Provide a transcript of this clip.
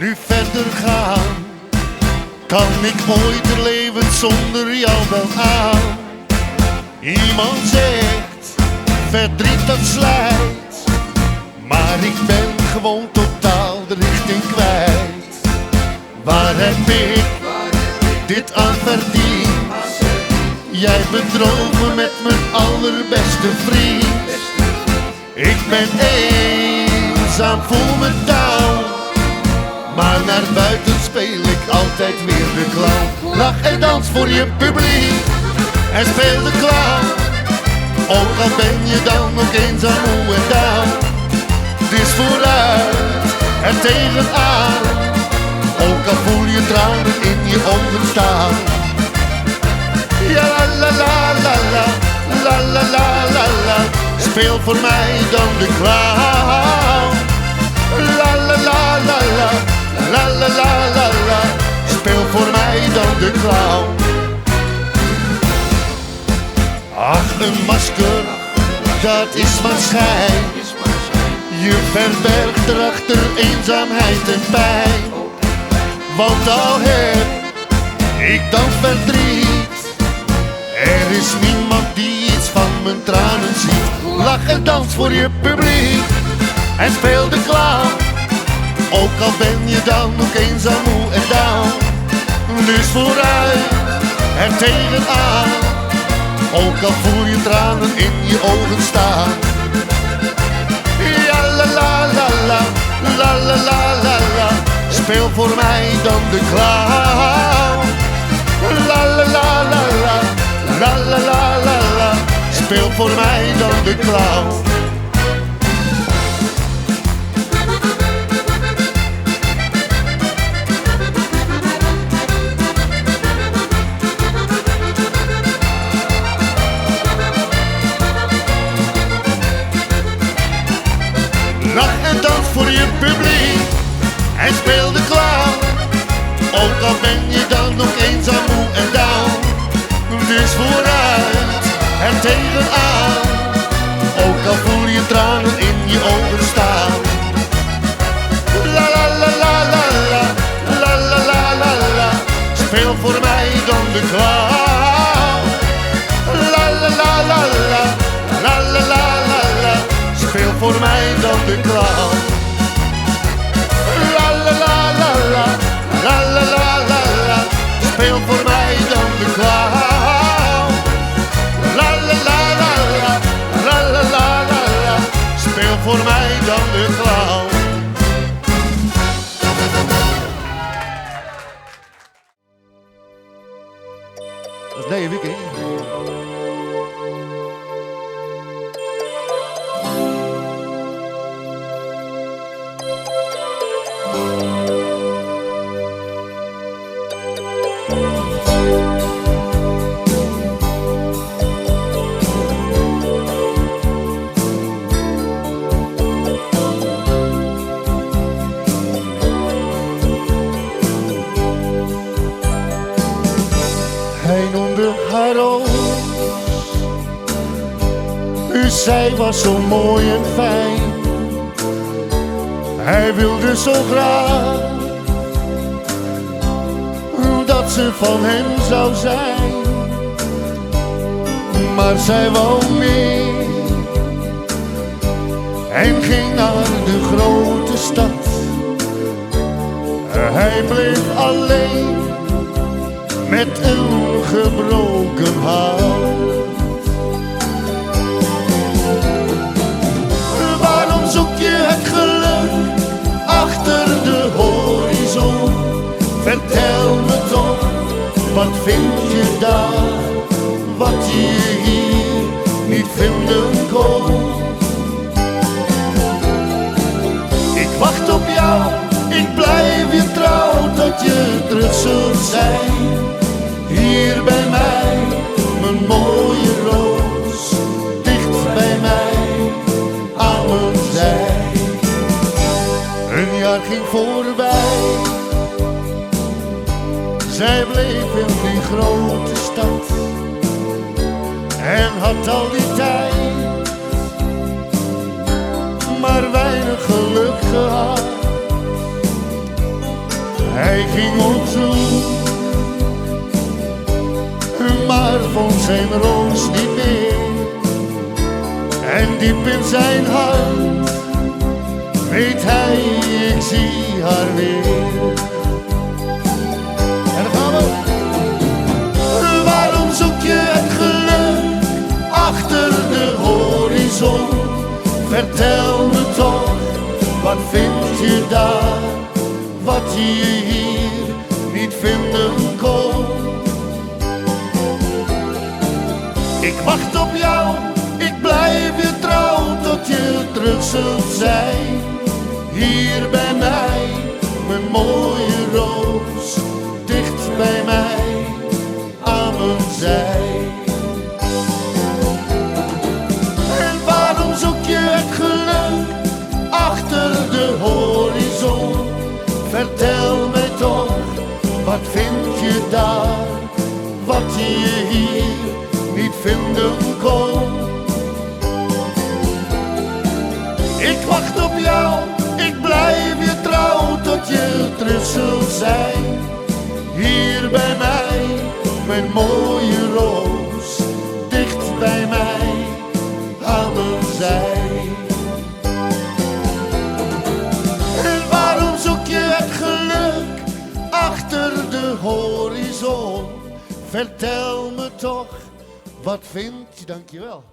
nu verder gaan? Kan ik ooit er leven zonder jou wel aan? Iemand zegt, verdriet dat slijt, maar ik ben gewoon totaal de richting kwijt. Waar heb ik dit aan verdiend? Jij bedroog me met mijn allerbeste vriend. Ik ben eenzaam, voel me down, maar naar buiten speel ik altijd weer de clown. Lach en dans voor je publiek en speel de clown. Ook al ben je dan nog eenzaam, moe en down. Dus vooruit en tegenaan, ook al voel je tranen in je ogen staan. Ja la la la la la, la la la la la, speel voor mij dan de clown. La la la la la, la la la la la, speel voor mij dan de clown. Ach, een masker, dat is maar schijn. Je verbergt erachter eenzaamheid en pijn. Want al heb ik dan verdriet, er is niemand die iets van mijn tranen ziet. Lach en dans voor je publiek en speel de clown. Ook al ben je dan nog eenzaam, moe en down. Dus vooruit en tegenaan, ook al voel je tranen in je ogen staan. Ja la la la la, la la la la la, speel voor mij dan de clown. La la la la la, la la la la la, speel voor mij dan de clown. Lach en dans voor je publiek en speel de clown. Ook al ben je dan nog eenzaam, moe en down. Dus vooruit en tegenaan, ook al voel je tranen in je ogen staan. La la la la la la, la la la la la, speel voor mij dan de clown. La la la la la, la la la la la, speel voor mij dan de clown. La la la la la, la la la la la, speel voor mij dan de clown. La la la la la, la la la la la, speel voor mij dan de clown. Dat is David, hè? Hij noemde haar Roos, zij was zo mooi en fijn. Hij wilde zo graag dat ze van hem zou zijn, maar zij wou meer en ging naar de grote stad. Hij bleef alleen met een gebroken hart. Waarom zoek je het geluk achter de horizon? Vertel me toch, wat vind je daar, wat je hier niet vinden kon? Ik wacht op jou, ik blijf je trouw tot je terug zult zijn. Hier bij mij, mijn mooie roos, dicht bij mij, aan mijn zij. Een jaar ging voorbij, zij bleef in die grote stad en had al die tijd maar weinig geluk gehad. Hij ging op zoek, maar vond zijn roos niet meer. En diep in zijn hart weet hij, ik zie haar weer. En dan gaan we. Waarom zoek je het geluk achter de horizon? Vertel me toch, wat vind je daar, wat je hier niet vinden kon? Ik wacht op jou, ik blijf je trouw tot je terug zult zijn. Hier bij mij, mijn mooie roos, dicht bij mij, aan mijn zij. En waarom zoek je het geluk achter de horizon? Vertel mij toch, wat vind je daar, wat je hier niet vinden kon? Ik wacht op jou, ik blijf je trouw tot je terug zult zijn. Hier bij mij, mijn mooie roos, dicht bij mij, aan mijn zij. En waarom zoek je het geluk achter de horizon? Vertel me toch, wat vind je? Dankjewel.